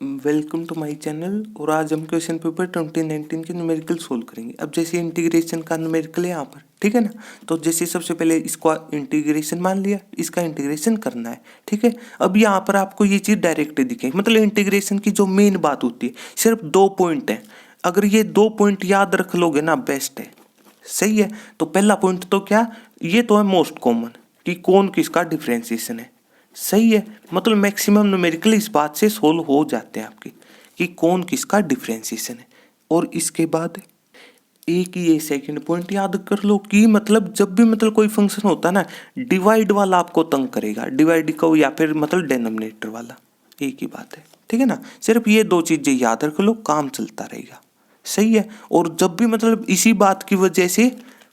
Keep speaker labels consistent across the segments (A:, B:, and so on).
A: Welcome to my channel. और आज हम क्वेश्चन पेपर 2019 के न्यूमेरिकल सोल्व करेंगे। अब जैसे इंटीग्रेशन का न्यूमेरिकल है यहाँ पर, ठीक है ना। तो जैसे सबसे पहले इसको इंटीग्रेशन मान लिया, इसका इंटीग्रेशन करना है, ठीक है। अब यहाँ पर आपको ये चीज़ डायरेक्ट दिखेगी, मतलब इंटीग्रेशन की जो मेन बात होती है सिर्फ 2 पॉइंट है। अगर ये 2 पॉइंट याद रख लोगे ना, बेस्ट है, सही है। तो पहला पॉइंट तो क्या, ये तो है मोस्ट कॉमन कि कौन किसका डिफ्रेंसिएशन है, सही है। मतलब मैक्सिमम न्यूमेरिकल इस बात से सोल्व हो जाते हैं आपके कि कौन किसका डिफ्रेंसिएशन है। और इसके बाद एक ये सेकंड पॉइंट याद कर लो कि मतलब जब भी मतलब कोई फंक्शन होता है ना, डिवाइड वाला आपको तंग करेगा, डिवाइड को या फिर मतलब डिनोमिनेटर वाला, एक ही बात है, ठीक है ना। सिर्फ ये 2 चीजें याद रख लो, काम चलता रहेगा, सही है। और जब भी मतलब इसी बात की वजह से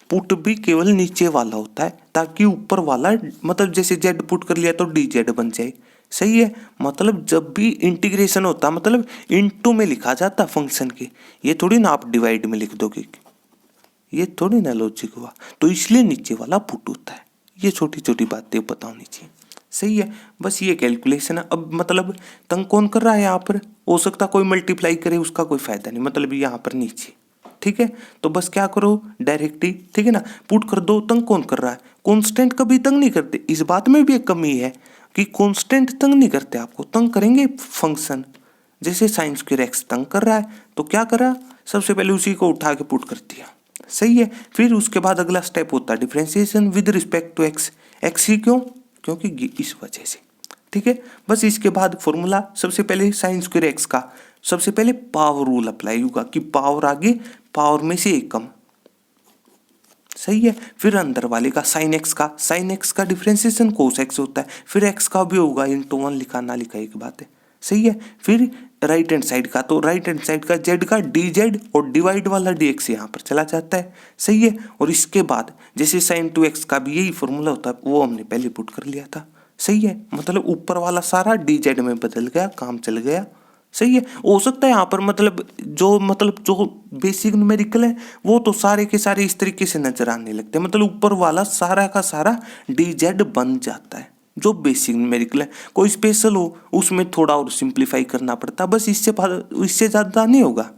A: पुट भी केवल नीचे वाला होता है, ताकि ऊपर वाला मतलब जैसे जेड पुट कर लिया तो डी जेड बन जाए, सही है। मतलब जब भी इंटीग्रेशन होता मतलब इनटू में लिखा जाता फंक्शन के, ये थोड़ी ना आप डिवाइड में लिख दोगे, ये थोड़ी ना लॉजिक हुआ। तो इसलिए नीचे वाला पुट होता है। ये छोटी छोटी बातें पता होनी चाहिए, सही है। बस ये कैलकुलेशन है। अब मतलब तंग कौन कर रहा है यहाँ पर, हो सकता कोई मल्टीप्लाई करे, उसका कोई फायदा नहीं, मतलब यहाँ पर नीचे, ठीक है। तो बस क्या करो, डायरेक्ट ही, ठीक है ना, पुट कर दो। तंग कौन कर रहा है, कांस्टेंट कभी तंग नहीं करते। इस बात में भी एक कमी है कि कांस्टेंट तंग नहीं करते आपको, तंग करेंगे फंक्शन। जैसे साइन स्क्वायर एक्स तंग कर रहा है, तो क्या करा, सबसे पहले उसी को उठा के पुट कर दिया, सही है। फिर उसके बाद अगला स्टेप होता है differentiation with respect to x. X ही क्यों, क्योंकि इस वजह से, ठीक है। बस इसके बाद फॉर्मूला, सबसे पहले साइन स्क्वायर एक्स का सबसे पहले पावर रूल अप्लाई होगा कि पावर आगे पावर में से एक कम, सही है। फिर अंदर वाले का साइन एक्स का डिफरेंशिएशन कोस एक्स होता है। फिर एक्स का भी होगा, इंटू 1 लिखा ना लिखा एक बात है, सही है। फिर राइट हैंड साइड का, तो राइट हैंड साइड का जेड का डी जेड और डिवाइड वाला डी एक्स यहाँ पर चला जाता है, सही है। और इसके बाद जैसे साइन 2x का भी यही फॉर्मूला होता है, वो हमने पहले पुट कर लिया था, सही है। मतलब ऊपर वाला सारा डी जेड में बदल गया, काम चल गया, सही है। हो सकता है यहाँ पर मतलब जो बेसिक न्यूमेरिकल है वो तो सारे के सारे इस तरीके से नजर आने लगते हैं, मतलब ऊपर वाला सारा का सारा डी जेड बन जाता है जो बेसिक न्यूमेरिकल है। कोई स्पेशल हो उसमें थोड़ा और सिंप्लीफाई करना पड़ता है, बस इससे ज़्यादा नहीं होगा।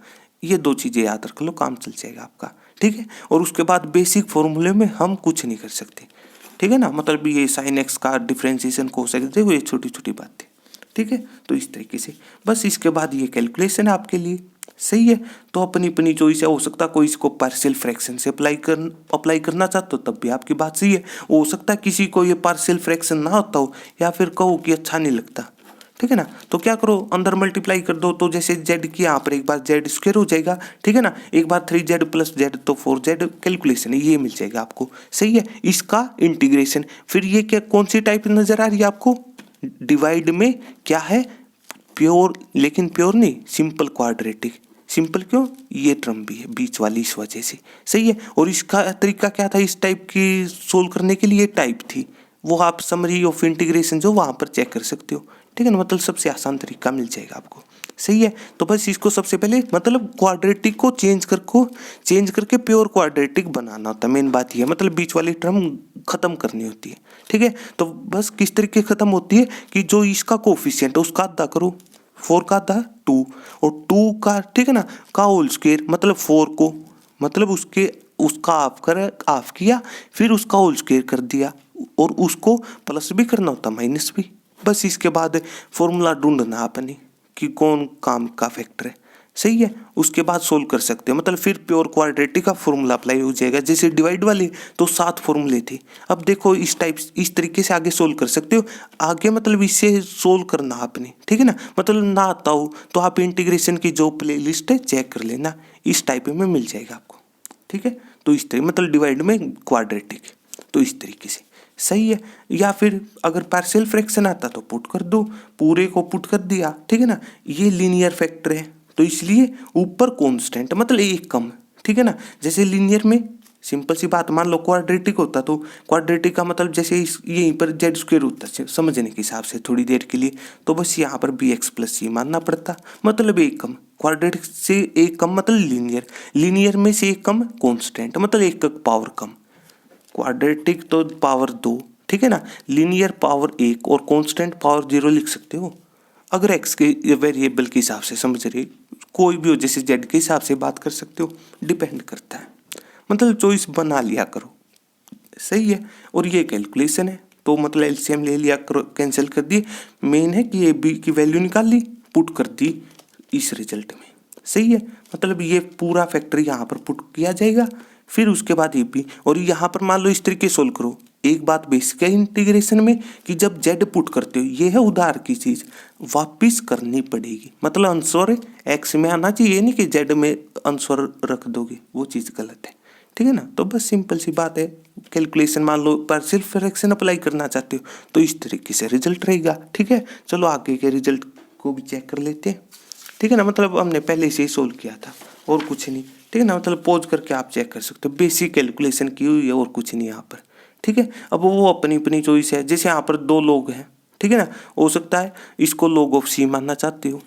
A: ये 2 चीज़ें याद रख लो, काम चल जाएगा आपका, ठीक है। और उसके बाद बेसिक फॉर्मूले में हम कुछ नहीं कर सकते, ठीक है ना। मतलब ये साइन एक्स का डिफरेंशिएशन को सकते हो, ये छोटी छोटी बातें, ठीक है। तो इस तरीके से बस इसके बाद ये कैलकुलेशन है आपके लिए, सही है। तो अपनी अपनी चॉइस है, हो सकता है कोई इसको पार्शियल फ्रैक्शन से अप्लाई करना चाहते हो, तब भी आपकी बात सही है। हो सकता है किसी को ये पार्शियल फ्रैक्शन ना होता हो, या फिर कहो कि अच्छा नहीं लगता, ठीक है ना। तो क्या करो, अंदर मल्टीप्लाई कर दो, तो जैसे जेड की यहाँ पर एक बार जेड स्क्वायर हो जाएगा, ठीक है ना। एक बार 3z + z तो 4z कैलकुलेशन है, ये मिल जाएगा आपको, सही है। इसका इंटीग्रेशन, फिर ये क्या कौन सी टाइप नजर आ रही है आपको, डिवाइड में क्या है, प्योर, लेकिन प्योर नहीं, सिंपल क्वाड्रेटिक। सिंपल क्यों, ये टर्म भी है बीच वाली, इस वजह से, सही है। और इसका तरीका क्या था, इस टाइप की सोल्व करने के लिए टाइप थी, वो आप समरी ऑफ इंटीग्रेशन जो वहां पर चेक कर सकते हो, ठीक है ना। मतलब सबसे आसान तरीका मिल जाएगा आपको, सही है। तो बस इसको सबसे पहले मतलब क्वाड्रेटिक को चेंज करके प्योर क्वाड्रेटिक बनाना होता है, मेन बात ये है। मतलब बीच वाली टर्म खत्म करनी होती है, ठीक है। तो बस किस तरीके खत्म होती है कि जो इसका कोफिशिएंट है उसका आधा करो, 4 का आधा 2, और 2 का, ठीक है ना, का होल स्क्वायर, मतलब 4 को मतलब उसका हाफ किया, फिर उसका होल स्क्वायर कर दिया, और उसको प्लस भी करना होता, माइनस भी। बस इसके बाद फॉर्मूला ढूंढना अपनी कि कौन काम का फैक्टर है, सही है। उसके बाद सोल्व कर सकते हो, मतलब फिर प्योर क्वाड्रेटिक का फॉर्मूला अप्लाई हो जाएगा। जैसे डिवाइड वाली तो 7 फॉर्मूले थे, अब देखो इस तरीके से आगे सोल्व कर सकते हो। आगे मतलब इससे सोल्व करना आपने, ठीक है ना। मतलब ना आता हो तो आप इंटीग्रेशन की जो प्लेलिस्ट है चेक कर लेना, इस टाइप में मिल जाएगा आपको, ठीक है। तो इस तरीके मतलब डिवाइड में क्वाड्रेटिक, तो इस तरीके से, सही है। या फिर अगर पार्शियल फ्रैक्शन आता तो पुट कर दो, पूरे को पुट कर दिया, ठीक है ना। ये लीनियर फैक्टर है तो इसलिए ऊपर कांस्टेंट मतलब एक कम, ठीक है ना। जैसे लीनियर में सिंपल सी बात, मान लो क्वाड्रेटिक होता तो क्वाड्रेटिक का मतलब जैसे यहीं पर जेड स्क्वायर होता है समझने के हिसाब से थोड़ी देर के लिए, तो बस यहाँ पर bx + c मानना पड़ता, मतलब एक कम। क्वाड्रेटिक से एक कम मतलब लीनियर में से एक कम कांस्टेंट, मतलब एक पावर कम। क्वाड्रेटिक तो पावर 2, ठीक है ना, लीनियर पावर 1 और कांस्टेंट पावर 0 लिख सकते हो। अगर एक्स के वेरिएबल के हिसाब से समझ रहे, कोई भी हो, जैसे जेड के हिसाब से बात कर सकते हो, डिपेंड करता है, मतलब चॉइस बना लिया करो, सही है। और ये कैलकुलेशन है, तो मतलब एलसीएम ले लिया करो, कैंसिल कर दिए, मेन है कि ए बी की वैल्यू निकाल ली, पुट कर दी इस रिजल्ट में, सही है। मतलब ये पूरा फैक्टर यहाँ पर पुट किया जाएगा, फिर उसके बाद ए बी, और यहाँ पर मान लो इस तरीके सोल्व करो। एक बात बेसिक है इंटीग्रेशन में कि जब जेड पुट करते हो, ये है उधार की चीज, वापिस करनी पड़ेगी, मतलब आंसर एक्स में आना चाहिए, नहीं कि जेड में आंसर रख दोगे, वो चीज गलत है, ठीक है ना। तो बस सिंपल सी बात है, कैलकुलेशन मान लो पार्शियल फ्रैक्शन अप्लाई करना चाहते हो तो इस तरीके से रिजल्ट रहेगा, ठीक है। चलो आगे के रिजल्ट को भी चेक कर लेते हैं, ठीक है ना। मतलब हमने पहले से ही सोल्व किया था और कुछ नहीं, ठीक है ना। मतलब पॉज करके आप चेक कर सकते हो, बेसिक कैलकुलेशन की हुई है और कुछ नहीं यहाँ पर, ठीक है। अब वो अपनी अपनी चॉइस है, जैसे यहाँ पर दो लोग हैं, ठीक है ना, हो सकता है इसको log ऑफ सी मानना चाहते हो,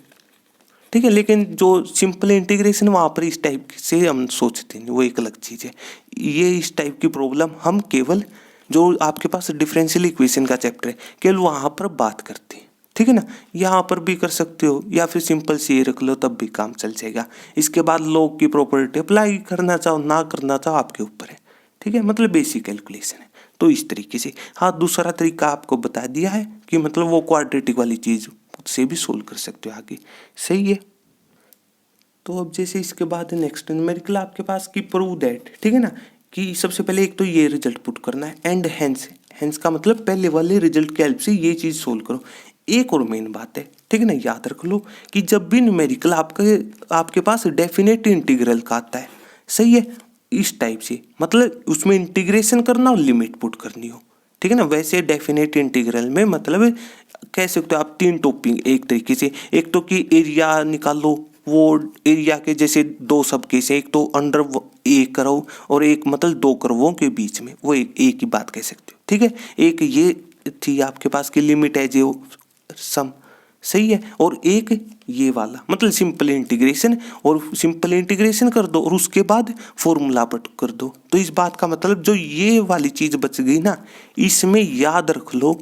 A: ठीक है, लेकिन जो सिंपल इंटीग्रेशन वहाँ पर इस टाइप से हम सोचते हैं, वो एक अलग चीज़ है। ये इस टाइप की प्रॉब्लम हम केवल जो आपके पास डिफरेंशियल इक्वेशन का चैप्टर है केवल वहाँ पर बात करते हैं, ठीक है ना। यहाँ पर भी कर सकते हो या फिर सिंपल सी रख लो तब भी काम चल जाएगा। इसके बाद log की प्रॉपर्टी अप्लाई करना चाहो ना करना चाहो आपके ऊपर है, ठीक है। मतलब बेसिक कैलकुलेशन है, तो इस तरीके से। हाँ, दूसरा तरीका आपको बता दिया है कि मतलब वो क्वाड्रेटिक वाली चीज़ से भी सोल्व कर सकते हो आगे, सही है। तो अब जैसे इसके बाद नेक्स्ट न्यूमेरिकल आपके पास की प्रूव दैट, ठीक है ना, कि सबसे पहले एक तो ये रिजल्ट पुट करना है एंड हेंस, हेंस का मतलब पहले वाले रिजल्ट के हेल्प से ये चीज़ सोल्व करो। एक और मेन बात है, ठीक है ना, याद रख लो कि जब भी न्यूमेरिकल आपके पास डेफिनेट इंटीग्रल का आता है, सही है, इस टाइप से, मतलब उसमें इंटीग्रेशन करना और लिमिट पुट करनी हो, ठीक है ना। वैसे डेफिनेट इंटीग्रल में मतलब कह सकते हो आप तीन टॉपिक एक तरीके से, एक तो कि एरिया निकालो, वो एरिया के जैसे दो सब केस है, एक तो अंडर एक कर्व और एक मतलब दो कर्वों के बीच में, वो एक ही बात कह सकते हो, ठीक है। एक ये थी आपके पास की लिमिट है जो सम, सही है, और एक ये वाला मतलब सिंपल इंटीग्रेशन, और सिंपल इंटीग्रेशन कर दो और उसके बाद फॉर्मूला पुट कर दो। तो इस बात का मतलब जो ये वाली चीज बच गई ना, इसमें याद रख लो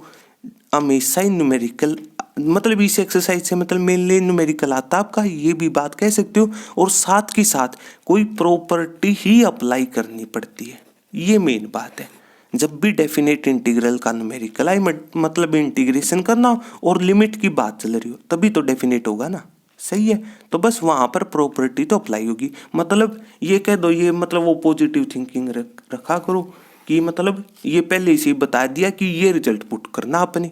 A: हमेशा ही न्यूमेरिकल, मतलब इस एक्सरसाइज से मतलब मेनली न्यूमेरिकल आता है आपका, ये भी बात कह सकते हो। और साथ के साथ कोई प्रॉपर्टी ही अप्लाई करनी पड़ती है, ये मेन बात है। जब भी डेफिनेट इंटीग्रल का न्यूमेरिकल आए मतलब इंटीग्रेशन करना और लिमिट की बात चल रही हो तभी तो डेफिनेट होगा ना, सही है। तो बस वहाँ पर प्रॉपर्टी तो अप्लाई होगी, मतलब ये कह दो, ये मतलब वो पॉजिटिव थिंकिंग रखा करो कि मतलब ये पहले से ही बता दिया कि ये रिजल्ट पुट करना आपने,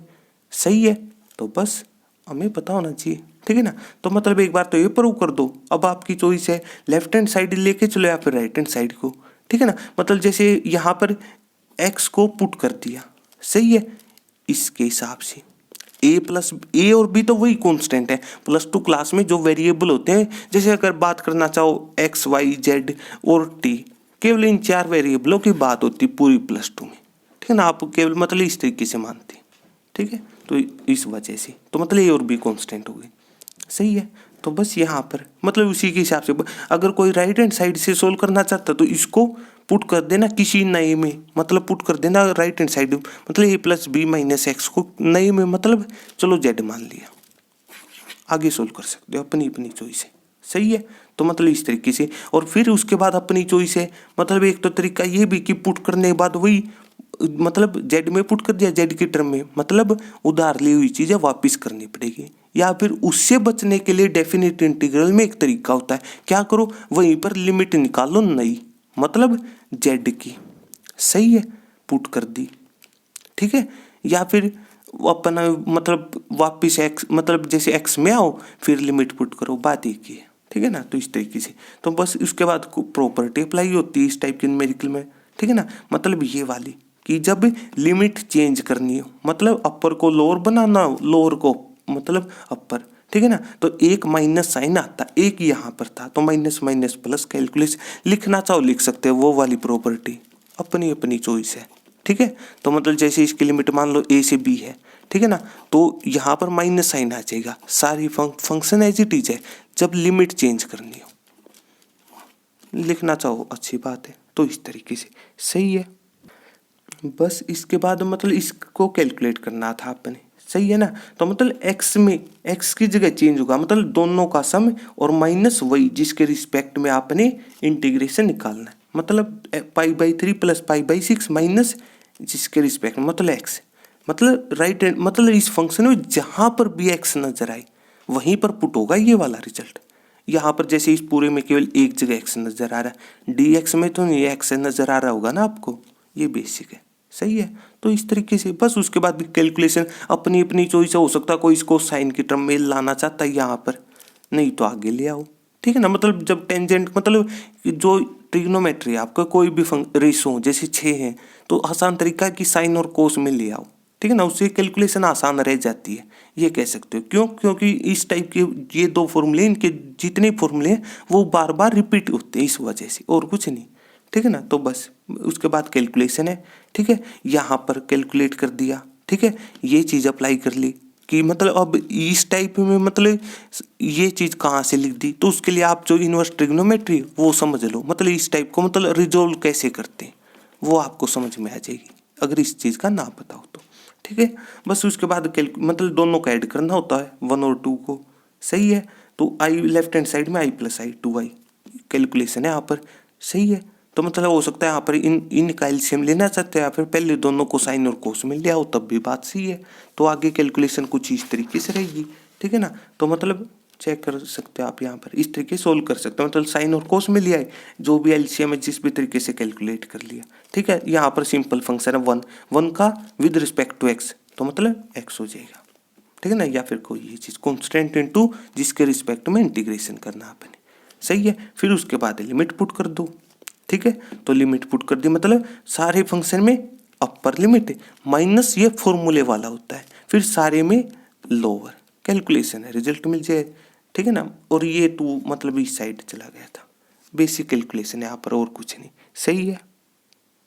A: सही है। तो बस हमें पता होना चाहिए, ठीक है ना। तो मतलब एक बार तो ये प्रूव कर दो, अब आपकी चॉइस है लेफ्ट हैंड साइड लेके चलो या फिर राइट हैंड साइड को, ठीक है ना। मतलब जैसे यहाँ पर एक्स को पुट कर दिया, सही है, इसके हिसाब से ए प्लस ए और बी तो वही कांस्टेंट है, +2 क्लास में जो वेरिएबल होते हैं, जैसे अगर बात करना चाहो एक्स वाई जेड और टी, केवल इन 4 वेरिएबलों की बात होती पूरी +2 में, ठीक है ना। आप केवल मतलब इस तरीके से मानते हैं, ठीक है। तो इस वजह से तो मतलब ए और बी कांस्टेंट हो गए, सही है। तो बस यहाँ पर मतलब उसी के हिसाब से अगर कोई राइट हैंड साइड से सोल्व करना चाहता तो इसको पुट कर देना किसी नए में, मतलब पुट कर देना राइट हैंड साइड, मतलब ए प्लस बी माइनस एक्स को नए में, मतलब चलो जेड मान लिया, आगे सोल्व कर सकते हो अपनी अपनी चॉइस है, सही है। तो मतलब इस तरीके से, और फिर उसके बाद अपनी चॉइस है, मतलब एक तो तरीका ये भी कि पुट करने के बाद वही मतलब जेड में पुट कर दिया, जेड की टर्म में, मतलब उधार ली हुई चीज़ें वापस करनी पड़ेगी। या फिर उससे बचने के लिए डेफिनेट इंटीग्रल में एक तरीका होता है, क्या करो वहीं पर लिमिट निकालो नई, मतलब जेड की, सही है, पुट कर दी, ठीक है। या फिर अपना मतलब वापस एक्स, मतलब जैसे एक्स में आओ फिर लिमिट पुट करो, बात एक ही है, ठीक है ना। तो इस तरीके से तो बस उसके बाद प्रॉपर्टी अप्लाई होती है इस टाइप के न्यूमेरिकल में, ठीक है ना। मतलब ये वाली कि जब लिमिट चेंज करनी हो, मतलब अपर को लोअर बनाना, लोअर को मतलब अपर, ठीक है ना। तो एक माइनस साइन आता, एक यहाँ पर था तो माइनस माइनस प्लस कैलकुलेशन लिखना चाहो लिख सकते हो, वो वाली प्रॉपर्टी अपनी अपनी चॉइस है, ठीक है। तो मतलब जैसे इसकी लिमिट मान लो ए से बी है, ठीक है ना, तो यहाँ पर माइनस साइन आ जाएगा, सारी फंक्शन एज इट इज है। जब लिमिट चेंज करनी हो लिखना चाहो अच्छी बात है, तो इस तरीके से सही है। बस इसके बाद मतलब इसको कैलकुलेट करना था अपने, सही है ना। तो मतलब x में x की जगह चेंज होगा, मतलब दोनों का सम और माइनस वही जिसके रिस्पेक्ट में आपने इंटीग्रेशन निकालना है, मतलब π/3 प्लस π/6 माइनस जिसके रिस्पेक्ट में मतलब x, मतलब राइट हैंड, मतलब इस फंक्शन में जहां पर भी x नजर आए वहीं पर पुट होगा ये वाला रिजल्ट। यहाँ पर जैसे इस पूरे में केवल एक जगह x नजर आ रहा है, dx में तो ये x नजर आ रहा होगा ना आपको, ये बेसिक है। सही है। तो इस तरीके से बस उसके बाद भी कैलकुलेशन अपनी अपनी चॉइस हो सकता है, कोई इसको साइन की टर्म में लाना चाहता है यहाँ पर, नहीं तो आगे ले आओ। ठीक है ना, मतलब जब टेंजेंट मतलब जो ट्रिग्नोमेट्री आपका कोई भी रेशो जैसे 6 है तो आसान तरीका है कि साइन और कोस में ले आओ। ठीक है ना, उससे कैलकुलेशन आसान रह जाती है, ये कह सकते हो। क्यों? क्योंकि इस टाइप के ये दो फॉर्मूले, इनके जितने फॉर्मूले हैं वो बार बार रिपीट होते हैं इस वजह से, और कुछ नहीं। ठीक है ना, तो बस उसके बाद कैलकुलेशन है। ठीक है, यहाँ पर कैलकुलेट कर दिया। ठीक है, ये चीज़ अप्लाई कर ली कि मतलब अब इस टाइप में मतलब ये चीज़ कहाँ से लिख दी, तो उसके लिए आप जो इनवर्स ट्रिग्नोमेट्री वो समझ लो, मतलब इस टाइप को मतलब रिजोल्व कैसे करते हैं वो आपको समझ में आ जाएगी अगर इस चीज़ का ना पता हो तो। ठीक है, बस उसके बाद मतलब दोनों का ऐड करना होता है 1 और 2 को। सही है, तो आई लेफ्ट हैंड साइड में i + i 2i कैलकुलेशन है यहाँ पर। सही है, तो मतलब हो सकता है यहाँ पर इन का एलसीएम लेना चाहते हैं या फिर पहले दोनों को साइन और कोस में ले आओ तब भी बात सही है। तो आगे कैलकुलेशन कुछ इस तरीके से रहेगी। ठीक है ना, तो मतलब चेक कर सकते हो आप यहाँ पर इस तरीके सोल्व कर सकते हो, मतलब साइन और कोस में लिया है, जो भी एलसीएम है जिस भी तरीके से कैलकुलेट कर लिया। ठीक है, यहाँ पर सिंपल फंक्शन है 1 का विद रिस्पेक्ट टू एक्स, तो मतलब एक्स हो जाएगा। ठीक है ना, या फिर कोई ये चीज़ कॉन्स्टेंट इनटू जिसके रिस्पेक्ट में इंटीग्रेशन करना आपने। सही है, फिर उसके बाद लिमिट पुट कर दो। ठीक है, तो लिमिट पुट कर दी, मतलब सारे फंक्शन में अपर लिमिट माइनस ये फॉर्मूले वाला होता है, फिर सारे में लोअर कैलकुलेशन है, रिजल्ट मिल जाए। ठीक है ना, और ये 2 मतलब इस साइड चला गया था, बेसिक कैलकुलेशन है यहाँ पर और कुछ नहीं। सही है,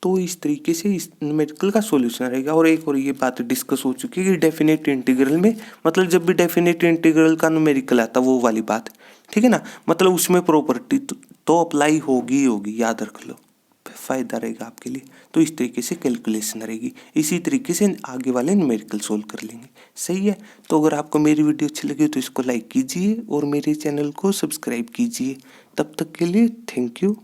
A: तो इस तरीके से इस न्यूमेरिकल का सॉल्यूशन रहेगा। और एक और ये बात डिस्कस हो चुकी है कि डेफिनेट इंटीग्रल में, मतलब जब भी डेफिनेट इंटीग्रल का न्यूमेरिकल आता वो वाली बात। ठीक है ना, मतलब उसमें प्रॉपर्टी तो अप्लाई होगी होगी, याद रख लो, फायदा रहेगा आपके लिए। तो इस तरीके से कैलकुलेशन रहेगी, इसी तरीके से आगे वाले न्यूमेरिकल सोल्व कर लेंगे। सही है, तो अगर आपको मेरी वीडियो अच्छी लगी तो इसको लाइक कीजिए और मेरे चैनल को सब्सक्राइब कीजिए। तब तक के लिए थैंक यू।